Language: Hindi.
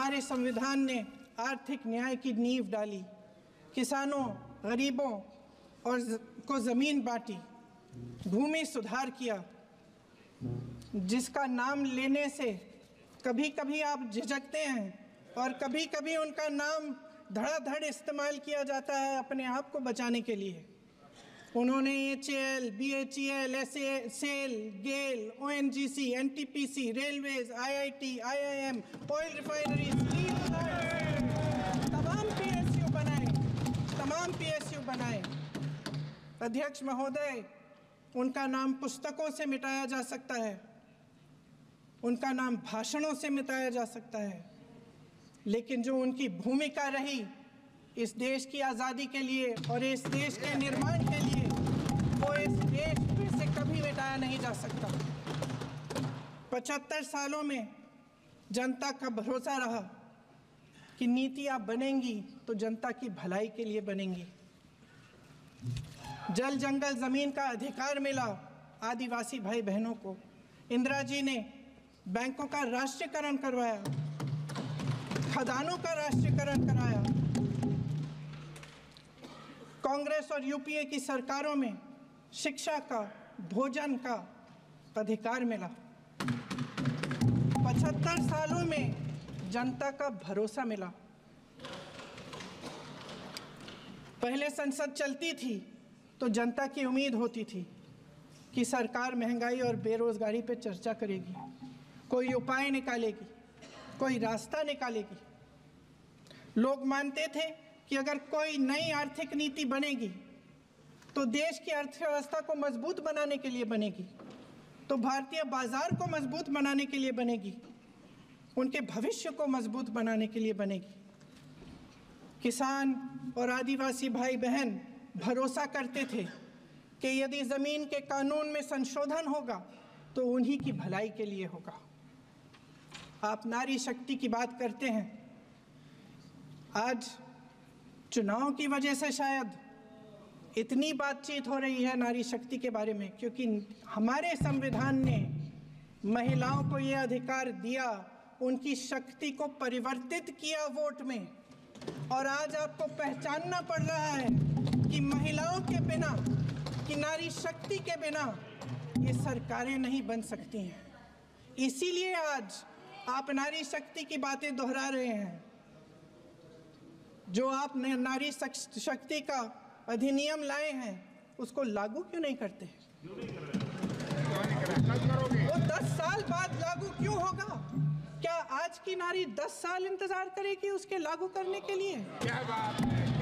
हमारे संविधान ने आर्थिक न्याय की नींव डाली, किसानों, गरीबों और को ज़मीन बांटी, भूमि सुधार किया, जिसका नाम लेने से कभी कभी आप झिझकते हैं और कभी कभी उनका नाम धड़ाधड़ इस्तेमाल किया जाता है अपने आप को बचाने के लिए। उन्होंने HAL, BHEL, SAIL, GAIL, ONGC, NTPC, railways, IIT, IIM, oil refineries, तमाम PSU बनाए। अध्यक्ष महोदय, उनका नाम पुस्तकों से मिटाया जा सकता है, उनका नाम भाषणों से मिटाया जा सकता है, लेकिन जो उनकी भूमिका रही इस देश की आज़ादी के लिए और इस देश के निर्माण के लिए, वो इस देश से कभी मिटाया नहीं जा सकता। 75 सालों में जनता का भरोसा रहा कि नीतियाँ बनेंगी तो जनता की भलाई के लिए बनेंगी। जल जंगल ज़मीन का अधिकार मिला आदिवासी भाई बहनों को। इंदिरा जी ने बैंकों का राष्ट्रीयकरण करवाया, खदानों का राष्ट्रीयकरण कराया। कांग्रेस और UPA की सरकारों में शिक्षा का, भोजन का अधिकार मिला। 75 सालों में जनता का भरोसा मिला। पहले संसद चलती थी तो जनता की उम्मीद होती थी कि सरकार महंगाई और बेरोजगारी पर चर्चा करेगी, कोई उपाय निकालेगी, कोई रास्ता निकालेगी। लोग मानते थे कि अगर कोई नई आर्थिक नीति बनेगी तो देश की अर्थव्यवस्था को मजबूत बनाने के लिए बनेगी, तो भारतीय बाजार को मजबूत बनाने के लिए बनेगी, उनके भविष्य को मजबूत बनाने के लिए बनेगी। किसान और आदिवासी भाई बहन भरोसा करते थे कि यदि ज़मीन के कानून में संशोधन होगा तो उन्हीं की भलाई के लिए होगा। आप नारी शक्ति की बात करते हैं। आज चुनाव की वजह से शायद इतनी बातचीत हो रही है नारी शक्ति के बारे में, क्योंकि हमारे संविधान ने महिलाओं को ये अधिकार दिया, उनकी शक्ति को परिवर्तित किया वोट में। और आज आपको पहचानना पड़ रहा है कि महिलाओं के बिना, कि नारी शक्ति के बिना ये सरकारें नहीं बन सकती हैं। इसीलिए आज आप नारी शक्ति की बातें दोहरा रहे हैं। जो आप नारी शक्ति का अधिनियम लाए हैं उसको लागू क्यों नहीं करते? वो 10 साल बाद लागू क्यों होगा? क्या आज की नारी 10 साल इंतजार करेगी उसके लागू करने के लिए? क्या बात है।